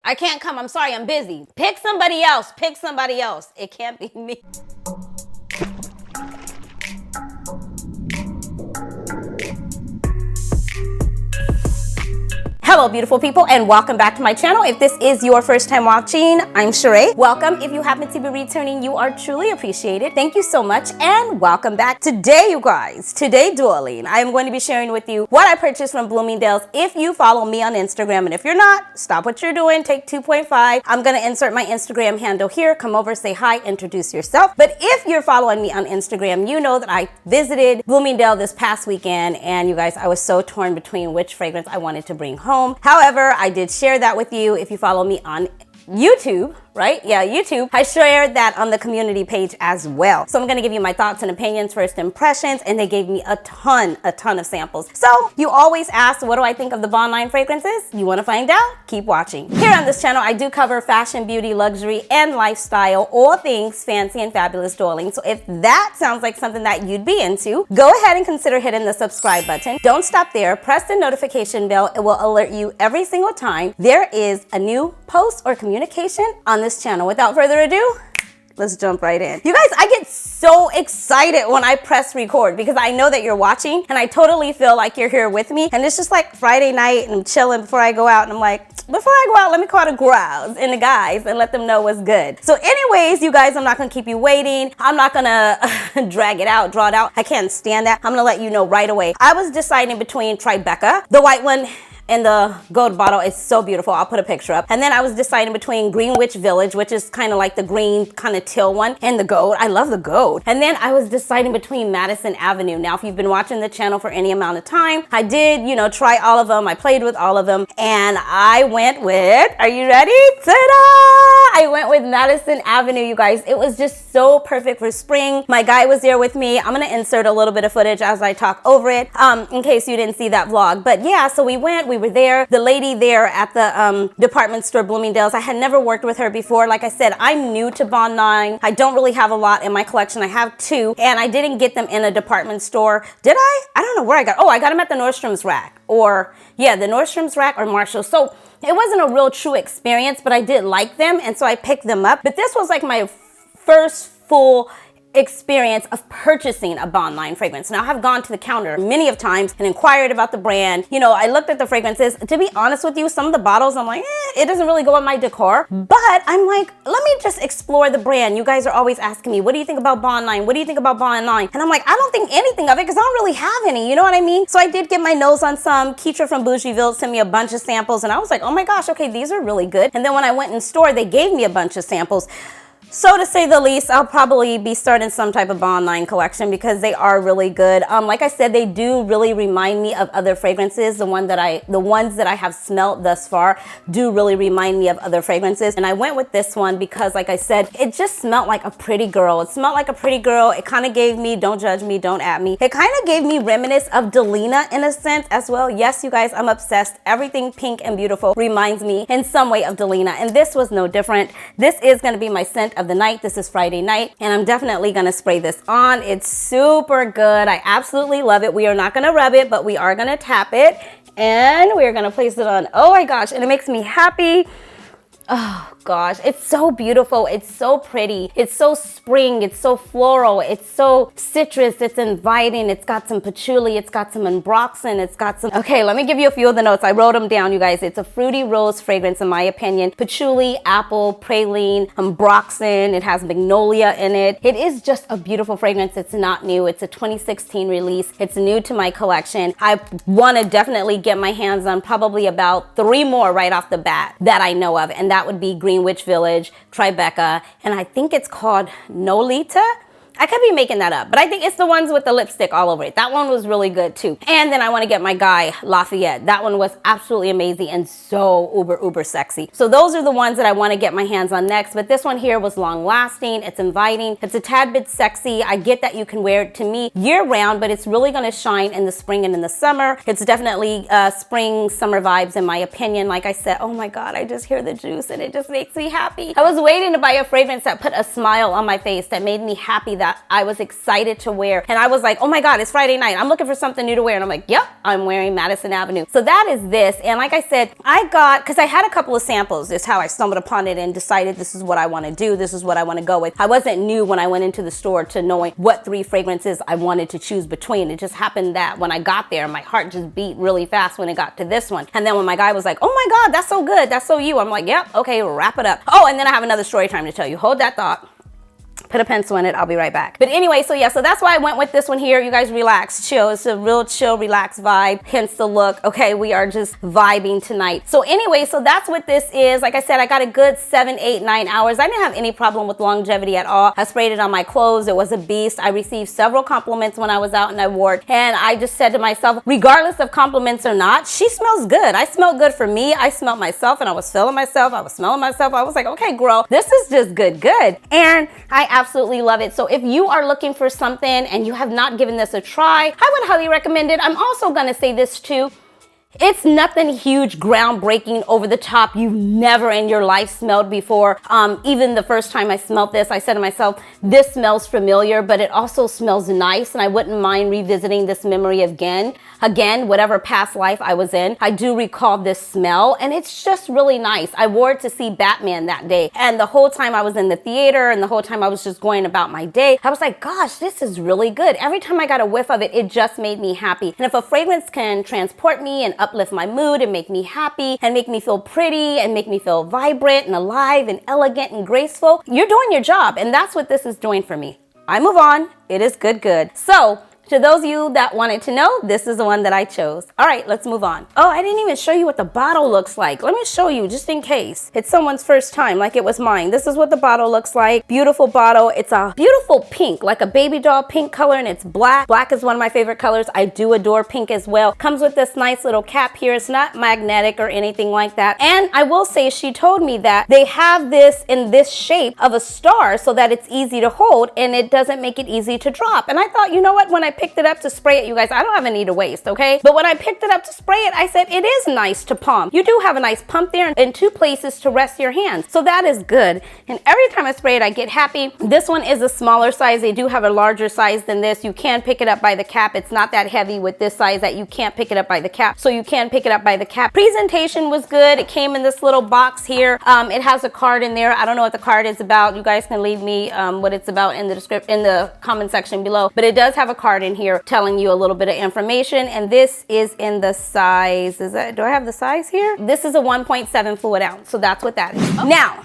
I can't come. I'm sorry. I'm busy. Pick somebody else. Pick somebody else. It can't be me. Hello beautiful people and welcome back to my channel. If this is your first time watching, I'm Cheraye. Welcome. If you happen to be returning, you are truly appreciated. Thank you so much and welcome back. Today you guys, darling, I am going to be sharing with you what I purchased from Bloomingdale's. If you follow me on Instagram, and if you're not, stop what you're doing, take 2.5. I'm going to insert my Instagram handle here. Come over, say hi, introduce yourself. But if you're following me on Instagram, you know that I visited Bloomingdale this past weekend and you guys, I was so torn between which fragrance I wanted to bring home. However, I did share that with you if you follow me on YouTube, right? Yeah, YouTube. I shared that on the community page as well. So I'm gonna give you my thoughts and opinions, first impressions, and they gave me a ton of samples. So you always ask, what do I think of the Bond line fragrances? You wanna find out? Keep watching. Here on this channel, I do cover fashion, beauty, luxury, and lifestyle, all things fancy and fabulous, darling. So if that sounds like something that you'd be into, go ahead and consider hitting the subscribe button. Don't stop there. Press the notification bell. It will alert you every single time there is a new post or communication on this channel. Without further ado, let's jump right in. You guys, I get so excited when I press record because I know that you're watching and I totally feel like you're here with me. And it's just like Friday night and I'm chilling before I go out and I'm like, before I go out, let me call the girls and the guys and let them know what's good. So anyways, you guys, I'm not gonna keep you waiting. I'm not gonna draw it out. I can't stand that. I'm gonna let you know right away. I was deciding between Tribeca, the white one, and the gold bottle is so beautiful. I'll put a picture up. And then I was deciding between Greenwich Village, which is kind of like the green kind of teal one, and the gold. I love the gold. And then I was deciding between Madison Avenue. Now, if you've been watching the channel for any amount of time, I did, try all of them. I played with all of them. And I went with, are you ready? Ta-da! I went with Madison Avenue, you guys. It was just so perfect for spring. My guy was there with me. I'm gonna insert a little bit of footage as I talk over it, in case you didn't see that vlog. But yeah, so we were there. The lady there at the department store Bloomingdale's, I had never worked with her before. Like I said, I'm new to Bond 9. I don't really have a lot in my collection. I have 2 and I didn't get them in a department store. Did I? I don't know where I got. Oh, I got them at the Nordstrom's rack, or yeah, the Nordstrom's rack or Marshall. So it wasn't a real true experience, but I did like them and so I picked them up. But this was like my first full experience of purchasing a Bond line fragrance. Now I have gone to the counter many of times and inquired about the brand. I looked at the fragrances. To be honest with you, some of the bottles I'm like, it doesn't really go with my decor. But I'm like, let me just explore the brand. You guys are always asking me, what do you think about Bond line? What do you think about Bond line? And I'm like, I don't think anything of it because I don't really have any. You know what I mean? So I did get my nose on some. Keitra from Bougieville sent me a bunch of samples and I was like, oh my gosh, okay, these are really good. And then when I went in store, they gave me a bunch of samples. So to say the least, I'll probably be starting some type of Bond line collection because they are really good. Like I said, they do really remind me of other fragrances. The ones that I have smelled thus far do really remind me of other fragrances. And I went with this one because, like I said, it just smelled like a pretty girl. It smelled like a pretty girl. It kind of gave me, don't judge me, don't at me. It kind of gave me reminiscence of Delina in a sense as well. Yes, you guys, I'm obsessed. Everything pink and beautiful reminds me in some way of Delina. And this was no different. This is going to be my scent of the night. This is Friday night and I'm definitely gonna spray this on. It's super good. I absolutely love it. We are not gonna rub it, but we are gonna tap it and we're gonna place it on. Oh my gosh, and it makes me happy. Oh gosh, it's so beautiful. It's so pretty. It's so spring. It's so floral. It's so citrus. It's inviting. It's got some patchouli. It's got some ambroxan. It's got some... Okay, let me give you a few of the notes. I wrote them down, you guys. It's a fruity rose fragrance, in my opinion. Patchouli, apple, praline, ambroxan. It has magnolia in it. It is just a beautiful fragrance. It's not new. It's a 2016 release. It's new to my collection. I want to definitely get my hands on probably about 3 more right off the bat that I know of, and that would be Greenwich Village, Tribeca, and I think it's called Nolita. I could be making that up, but I think it's the ones with the lipstick all over it. That one was really good too. And then I want to get my guy Lafayette. That one was absolutely amazing and so uber sexy. So those are the ones that I want to get my hands on next. But this one here was long lasting. It's inviting. It's a tad bit sexy. I get that you can wear it to me year round, but it's really going to shine in the spring and in the summer. It's definitely spring, summer vibes in my opinion. Like I said, oh my God, I just hear the juice and it just makes me happy. I was waiting to buy a fragrance that put a smile on my face, that made me happy that that I was excited to wear. And I was like, oh my God, it's Friday night. I'm looking for something new to wear. And I'm like, yep, I'm wearing Madison Avenue. So that is this. And like I said, because I had a couple of samples, is how I stumbled upon it and decided this is what I want to do. This is what I want to go with. I wasn't new when I went into the store to knowing what 3 fragrances I wanted to choose between. It just happened that when I got there, my heart just beat really fast when it got to this one. And then when my guy was like, oh my God, that's so good. That's so you. I'm like, yep, okay, wrap it up. Oh, and then I have another story time to tell you. Hold that thought. Put a pencil in it. I'll be right back. But anyway, so yeah, so that's why I went with this one here. You guys relax, chill. It's a real chill, relaxed vibe, hence the look. Okay, we are just vibing tonight. So anyway, so that's what this is. Like I said, I got a good 7, 8, 9 hours. I didn't have any problem with longevity at all. I sprayed it on my clothes. It was a beast. I received several compliments when I was out and I wore it. And I just said to myself, regardless of compliments or not, she smells good. I smelled good for me. I smelled myself and I was feeling myself. I was smelling myself. I was like, okay, girl, this is just good. And I absolutely love it. So if you are looking for something and you have not given this a try, I would highly recommend it. I'm also going to say this too. It's nothing huge, groundbreaking, over the top you've never in your life smelled before. Even the first time I smelled this, I said to myself, this smells familiar, but it also smells nice, and I wouldn't mind revisiting this memory again, whatever past life I was in. I do recall this smell, and it's just really nice. I wore it to see Batman that day, and the whole time I was in the theater and the whole time I was just going about my day, I was like, gosh, this is really good. Every time I got a whiff of it, it just made me happy. And if a fragrance can transport me and uplift my mood and make me happy and make me feel pretty and make me feel vibrant and alive and elegant and graceful, you're doing your job. And that's what this is doing for me. I move on. It is good. So to those of you that wanted to know, this is the one that I chose. All right, let's move on. Oh, I didn't even show you what the bottle looks like. Let me show you just in case it's someone's first time like it was mine. This is what the bottle looks like. Beautiful bottle. It's a beautiful pink, like a baby doll pink color, and it's black. Black is one of my favorite colors. I do adore pink as well. Comes with this nice little cap here. It's not magnetic or anything like that. And I will say, she told me that they have this in this shape of a star so that it's easy to hold and it doesn't make it easy to drop. And I thought, you know what, when I picked it up to spray it, you guys, I don't have any to waste, okay? But when I picked it up to spray it, I said, it is nice to palm. You do have a nice pump there and 2 places to rest your hands. So that is good. And every time I spray it, I get happy. This one is a smaller size. They do have a larger size than this. You can pick it up by the cap. It's not that heavy with this size that you can't pick it up by the cap. So you can pick it up by the cap. Presentation was good. It came in this little box here. It has a card in there. I don't know what the card is about. You guys can leave me what it's about in the description, in the comment section below. But it does have a card in here telling you a little bit of information, and this is in the size, do I have the size here? This is a 1.7 fluid ounce, so that's what that is. Okay. Now,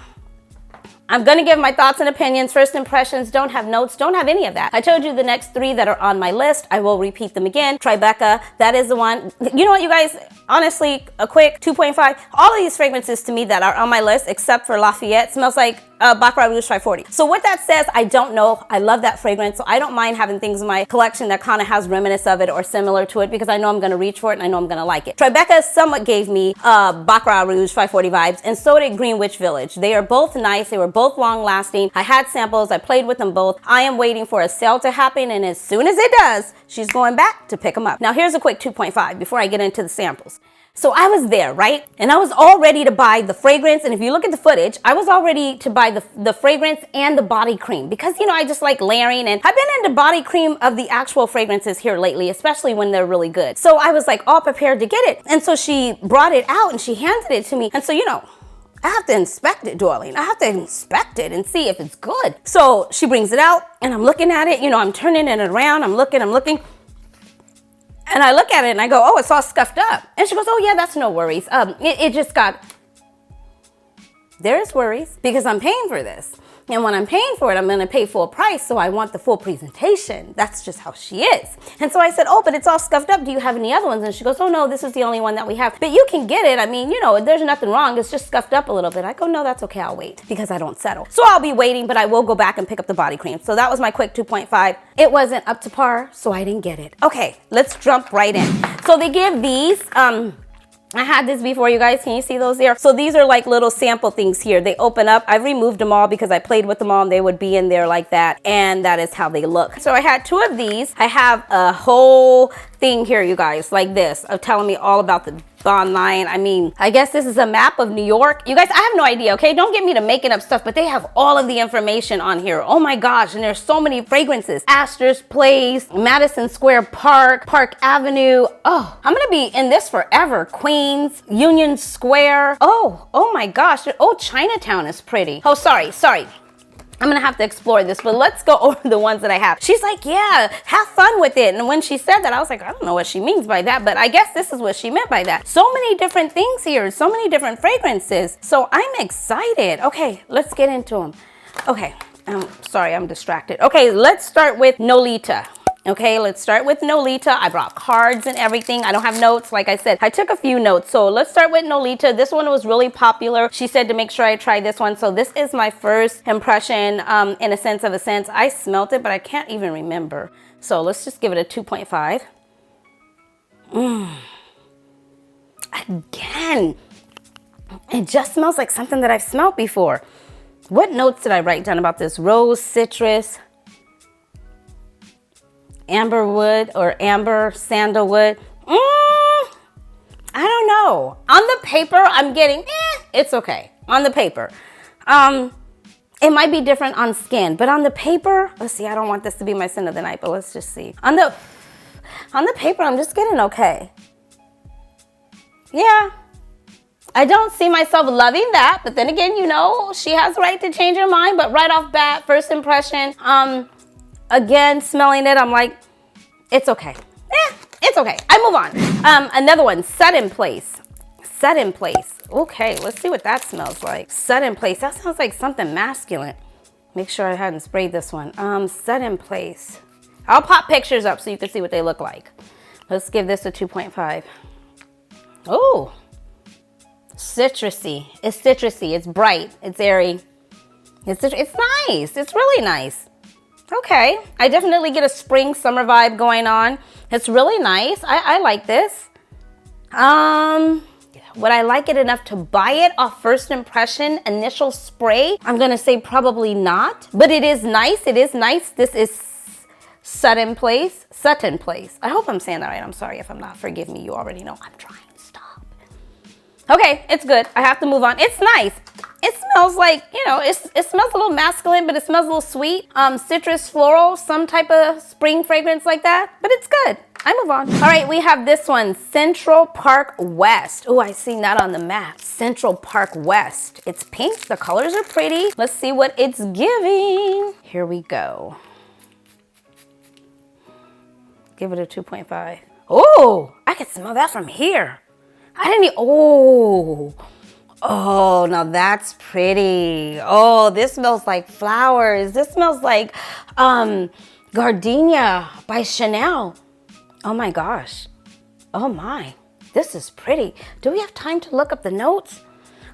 I'm going to give my thoughts and opinions, first impressions, don't have notes, don't have any of that. I told you the next 3 that are on my list. I will repeat them again. Tribeca, that is the one. You know what, you guys, honestly, a quick 2.5. All of these fragrances to me that are on my list, except for Lafayette, smells like Baccarat Rouge 540. So what that says, I don't know. I love that fragrance, so I don't mind having things in my collection that kind of has reminiscence of it or similar to it, because I know I'm going to reach for it and I know I'm going to like it. Tribeca somewhat gave me Baccarat Rouge 540 vibes, and so did Greenwich Village. They are both nice. They were both long lasting. I had samples. I played with them both. I am waiting for a sale to happen, and as soon as it does, she's going back to pick them up. Now here's a quick 2.5 before I get into the samples. So I was there, right? And I was all ready to buy the fragrance. And if you look at the footage, I was all ready to buy the fragrance and the body cream, because, you know, I just like layering, and I've been into body cream of the actual fragrances here lately, especially when they're really good. So I was like all prepared to get it. And so she brought it out and she handed it to me. And so, you know, I have to inspect it, darling. I have to inspect it and see if it's good. So she brings it out and I'm looking at it, you know, I'm turning it around, I'm looking. And I look at it and I go, oh, it's all scuffed up. And she goes, oh yeah, that's no worries. It just got, there's worries because I'm paying for this. And when I'm paying for it, I'm gonna pay full price, so I want the full presentation. That's just how she is. And so I said, oh, but it's all scuffed up. Do you have any other ones? And she goes, oh no, this is the only one that we have. But you can get it. I mean, you know, there's nothing wrong. It's just scuffed up a little bit. I go, no, that's okay. I'll wait, because I don't settle. So I'll be waiting, but I will go back and pick up the body cream. So that was my quick 2.5. It wasn't up to par, so I didn't get it. Okay, let's jump right in. So they give these, I had this before, you guys. Can you see those there? So these are like little sample things here. They open up. I removed them all because I played with them all and they would be in there like that. And that is how they look. So I had 2 of these. I have a whole thing here, you guys, like this, of telling me all about the online. I mean, I guess this is a map of New York. You guys, I have no idea, okay? Don't get me to making up stuff, but they have all of the information on here. Oh my gosh, and there's so many fragrances. Astor's Place, Madison Square Park, Park Avenue. Oh, I'm gonna be in this forever. Queens, Union Square. Oh my gosh. Oh, Chinatown is pretty. Oh, sorry. I'm gonna have to explore this, but let's go over the ones that I have. She's like, yeah, have fun with it. And when she said that, I was like, I don't know what she means by that, but I guess this is what she meant by that. So many different things here, so many different fragrances. So I'm excited. Okay, let's get into them. Okay, sorry, I'm distracted. Okay, let's start with Nolita. Okay, let's start with Nolita. I brought cards and everything. I don't have notes. Like I said, I took a few notes. So let's start with Nolita. This one was really popular. She said to make sure I try this one. So this is my first impression in a sense of a sense. I smelt it, but I can't even remember. So let's just give it a 2.5. Again, it just smells like something that I've smelled before. What notes did I write down about this? Rose, citrus, amberwood or amber sandalwood. I don't know. On the paper, I'm getting, it's okay. On the paper. It might be different on skin, but on the paper, let's see, I don't want this to be my scent of the night, but let's just see. On the paper, I'm just getting okay. Yeah. I don't see myself loving that, but then again, you know, she has the right to change her mind, but right off bat, first impression, again, smelling it, I'm like, it's okay. It's okay. I move on. Another one, Set in Place. Set in Place. Okay, let's see what that smells like. Set in Place. That sounds like something masculine. Make sure I hadn't sprayed this one. Set in Place. I'll pop pictures up so you can see what they look like. Let's give this a 2.5. Oh, citrusy. It's citrusy. It's bright. It's airy. It's nice. It's really nice. Okay, I definitely get a spring summer vibe going on. It's really nice. I like this. Would I like it enough to buy it off first impression, initial spray? I'm gonna say probably not, but it is nice. It is nice. This is Sutton Place. Sutton Place. I hope I'm saying that right. I'm sorry if I'm not. Forgive me. You already know I'm trying. Stop. Okay, it's good. I have to move on. It's nice. It smells like, you know, it smells a little masculine, but it smells a little sweet. Citrus, floral, some type of spring fragrance like that, but it's good. I move on. All right, we have this one, Central Park West. Oh, I seen that on the map. Central Park West. It's pink. The colors are pretty. Let's see what it's giving. Here we go. Give it a 2.5. Oh, I can smell that from here. I didn't even, oh, now that's pretty. Oh, this smells like flowers. This smells like Gardenia by Chanel. Oh my gosh. Oh my, this is pretty. Do we have time to look up the notes?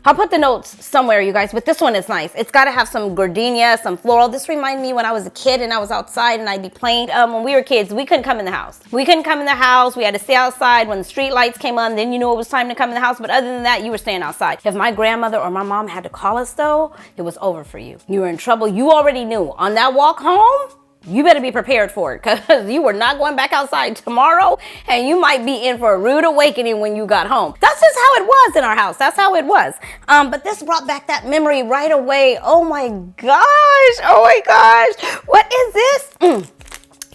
I'll put the notes somewhere, you guys, but this one is nice. It's got to have some gardenia, some floral. This reminds me when I was a kid and I was outside and I'd be playing. When we were kids, we couldn't come in the house. We couldn't come in the house. We had to stay outside. When the street lights came on, then you knew it was time to come in the house. But other than that, you were staying outside. If my grandmother or my mom had to call us, though, it was over for you. You were in trouble. You already knew. On that walk home, you better be prepared for it because you were not going back outside tomorrow and you might be in for a rude awakening when you got home. That's just how it was in our house. That's how it was. But this brought back that memory right away. Oh my gosh. Oh my gosh. What is this?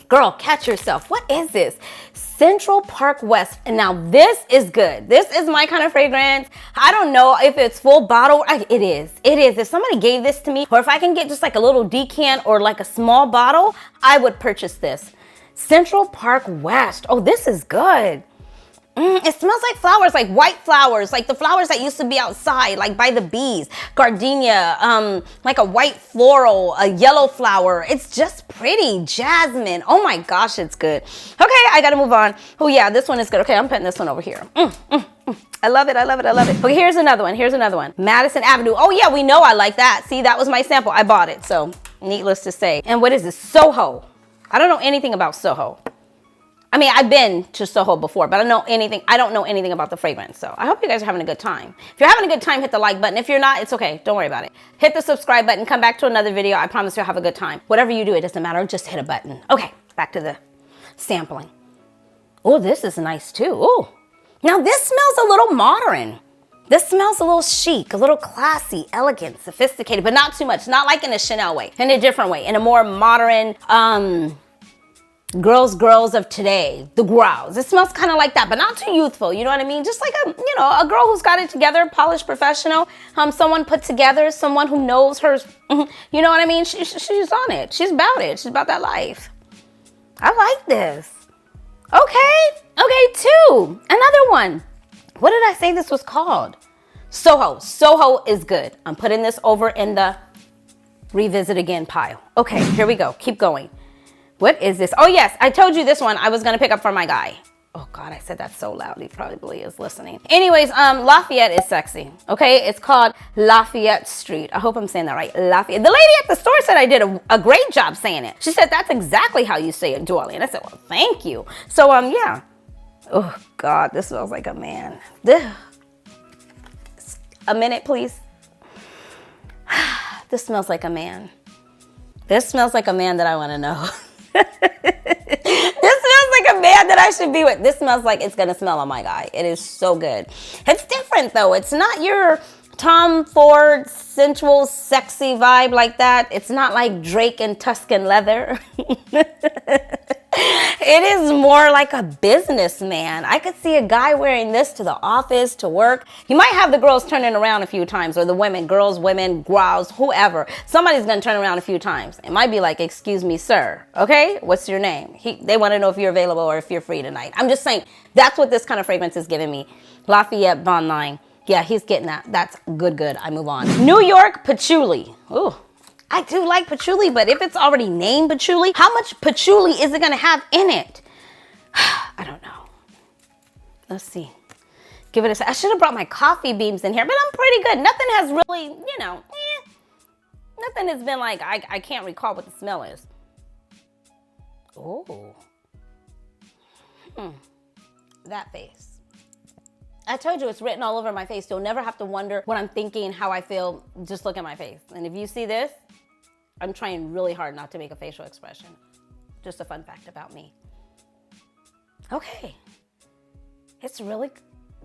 Girl, catch yourself. What is this? Central Park West. And now this is good. This is my kind of fragrance. I don't know if it's full bottle. It is. It is. If somebody gave this to me, or if I can get just like a little decant or like a small bottle, I would purchase this. Central Park West. Oh, this is good. It smells like flowers, like white flowers, like the flowers that used to be outside, like by the bees. Gardenia, like a white floral, a yellow flower. It's just pretty. Jasmine. Oh my gosh, it's good. Okay, I gotta move on. Oh yeah, this one is good. Okay, I'm putting this one over here. I love it, I love it, I love it. Okay, here's another one, here's another one. Madison Avenue. Oh yeah, we know I like that. See, that was my sample. I bought it, so needless to say. And what is this? Soho. I don't know anything about Soho. I mean, I've been to Soho before, but I don't know anything about the fragrance. So I hope you guys are having a good time. If you're having a good time, hit the like button. If you're not, it's okay. Don't worry about it. Hit the subscribe button. Come back to another video. I promise you'll have a good time. Whatever you do, it doesn't matter. Just hit a button. Okay, back to the sampling. Oh, this is nice too. Oh, Now this smells a little modern. This smells a little chic, a little classy, elegant, sophisticated, but not too much. Not like in a Chanel way, in a different way, in a more modern, girls of today, the grouse. It smells kind of like that, but not too youthful. You know what I mean? Just like a girl who's got it together, polished, professional. Someone put together, someone who knows her. You know what I mean? She's on it. She's about it. She's about that life. I like this. Okay, two. Another one. What did I say this was called? Soho. Soho is good. I'm putting this over in the revisit again pile. Okay, here we go. Keep going. What is this? Oh yes, I told you this one I was gonna pick up for my guy. Oh God, I said that so loud. He probably is listening. Anyways, Lafayette is sexy. Okay, it's called Lafayette Street. I hope I'm saying that right. Lafayette. The lady at the store said I did a great job saying it. She said that's exactly how you say it, Dorley. And I said, well, thank you. So yeah. Oh God, this smells like a man. A minute, please. This smells like a man. This smells like a man that I want to know. This smells like a man that I should be with. This smells like it's gonna smell on my guy. It is so good. It's different though. It's not your Tom Ford sensual, sexy vibe like that. It's not like Drake and Tuscan leather. It is more like a businessman. I could see a guy wearing this to the office, to work. You might have the girls turning around a few times, or the women, girls, women, grouse, whoever. Somebody's gonna turn around a few times. It might be like, excuse me, sir, okay? What's your name? They wanna know if you're available or if you're free tonight. I'm just saying, that's what this kind of fragrance is giving me. Lafayette Bond Line. Yeah, he's getting that. That's good. I move on. New York Patchouli. Ooh. I do like patchouli, but if it's already named patchouli, how much patchouli is it gonna have in it? I don't know. Let's see. Give it a. I should have brought my coffee beans in here, but I'm pretty good. Nothing has really, nothing has been like, I can't recall what the smell is. Oh. That face. I told you it's written all over my face. You'll never have to wonder what I'm thinking, how I feel. Just look at my face. And if you see this, I'm trying really hard not to make a facial expression. Just a fun fact about me. Okay. It's really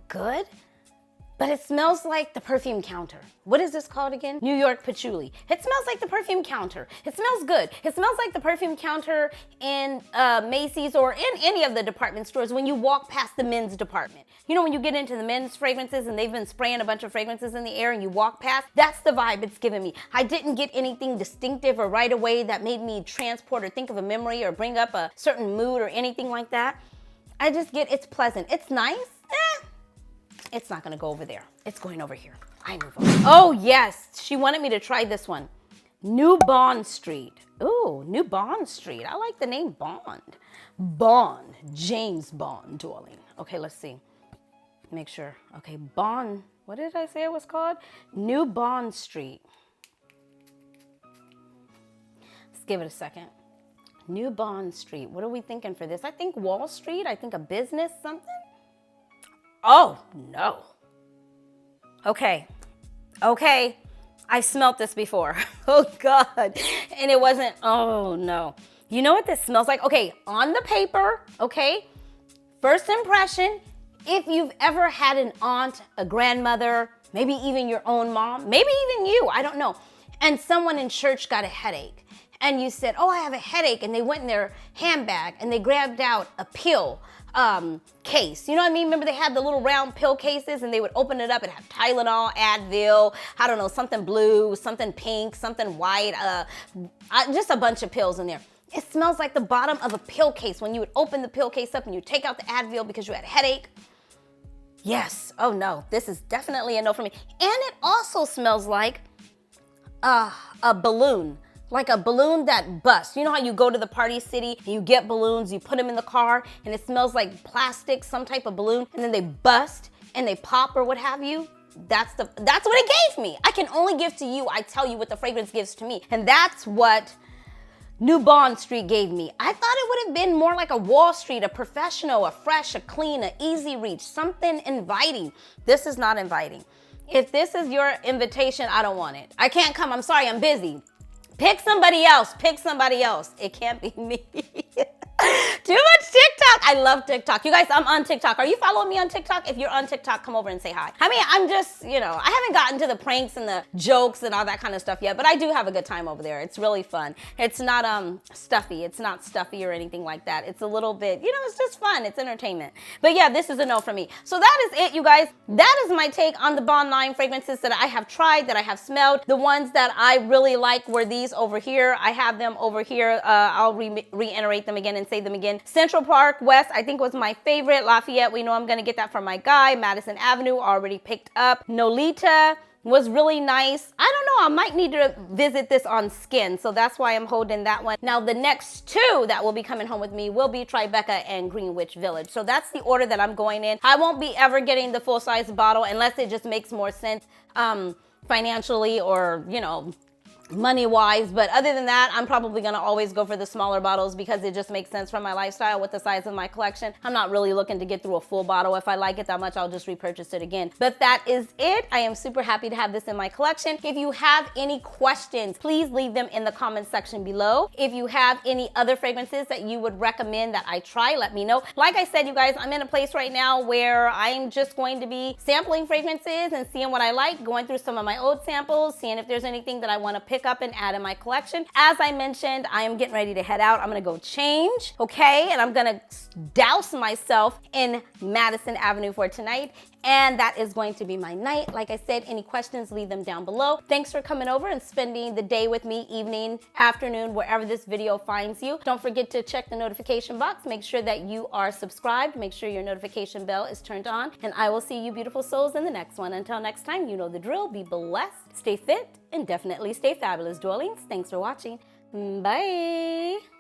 good, but it smells like the perfume counter. What is this called again? New York Patchouli. It smells like the perfume counter. It smells good. It smells like the perfume counter in Macy's or in any of the department stores when you walk past the men's department. You know, when you get into the men's fragrances and they've been spraying a bunch of fragrances in the air and you walk past, that's the vibe it's giving me. I didn't get anything distinctive or right away that made me transport or think of a memory or bring up a certain mood or anything like that. I just get, it's pleasant. It's nice. It's not gonna go over there. It's going over here. I move on. Oh yes, she wanted me to try this one. New Bond Street. Ooh, New Bond Street. I like the name Bond. Bond, James Bond, darling. Okay, let's see. Make sure. Okay, Bond. What did I say it was called? New Bond Street. Let's give it a second. New Bond Street. What are we thinking for this? I think Wall Street. I think a business something. Oh, no. Okay. I smelt this before. Oh, God. And it wasn't, oh, no. You know what this smells like? Okay, on the paper, okay, first impression, if you've ever had an aunt, a grandmother, maybe even your own mom, maybe even you, I don't know, and someone in church got a headache, and you said, oh, I have a headache, and they went in their handbag, and they grabbed out a pill case. You know what I mean? Remember they had the little round pill cases and they would open it up and have Tylenol, Advil, I don't know, something blue, something pink, something white, just a bunch of pills in there. It smells like the bottom of a pill case when you would open the pill case up and you take out the Advil because you had a headache. Yes. Oh no, this is definitely a no for me. And it also smells like a balloon. Like a balloon that busts. You know how you go to the Party City and you get balloons, you put them in the car and it smells like plastic, some type of balloon, and then they bust and they pop or what have you? That's what it gave me. I can only give to you, I tell you what the fragrance gives to me. And that's what New Bond Street gave me. I thought it would have been more like a Wall Street, a professional, a fresh, a clean, a easy reach, something inviting. This is not inviting. If this is your invitation, I don't want it. I can't come, I'm sorry, I'm busy. Pick somebody else. It can't be me. Too much TikTok. I love TikTok. You guys, I'm on TikTok. Are you following me on TikTok? If you're on TikTok, come over and say hi. I mean, I'm just, I haven't gotten to the pranks and the jokes and all that kind of stuff yet, but I do have a good time over there. It's really fun. It's not stuffy. It's not stuffy or anything like that. It's a little bit, it's just fun. It's entertainment. But yeah, this is a no for me. So that is it, you guys. That is my take on the Bond 9 fragrances that I have tried, that I have smelled. The ones that I really like were these over here. I have them over here. I'll reiterate them again and say them again. Central Park West, I think, was my favorite. Lafayette, we know I'm gonna get that from my guy. Madison Avenue, already picked up. Nolita was really nice. I don't know, I might need to visit this on skin, so that's why I'm holding that one. Now the next two that will be coming home with me will be Tribeca and Greenwich Village. So that's the order that I'm going in. I won't be ever getting the full-size bottle unless it just makes more sense financially or, money-wise, but other than that, I'm probably gonna always go for the smaller bottles because it just makes sense for my lifestyle with the size of my collection. I'm not really looking to get through a full bottle. If I like it that much, I'll just repurchase it again. But that is it. I am super happy to have this in my collection. If you have any questions, please leave them in the comment section below. If you have any other fragrances that you would recommend that I try, let me know. Like I said, you guys, I'm in a place right now where I'm just going to be sampling fragrances and seeing what I like, going through some of my old samples, seeing if there's anything that I want to pick up and add in my collection. As I mentioned, I am getting ready to head out. I'm gonna go change, okay? And I'm gonna douse myself in Madison Avenue for tonight. And that is going to be my night. Like I said, any questions, leave them down below. Thanks for coming over and spending the day with me, evening, afternoon, wherever this video finds you. Don't forget to check the notification box. Make sure that you are subscribed. Make sure your notification bell is turned on. And I will see you beautiful souls in the next one. Until next time, you know the drill. Be blessed, stay fit, and definitely stay fabulous, darlings. Thanks for watching. Bye.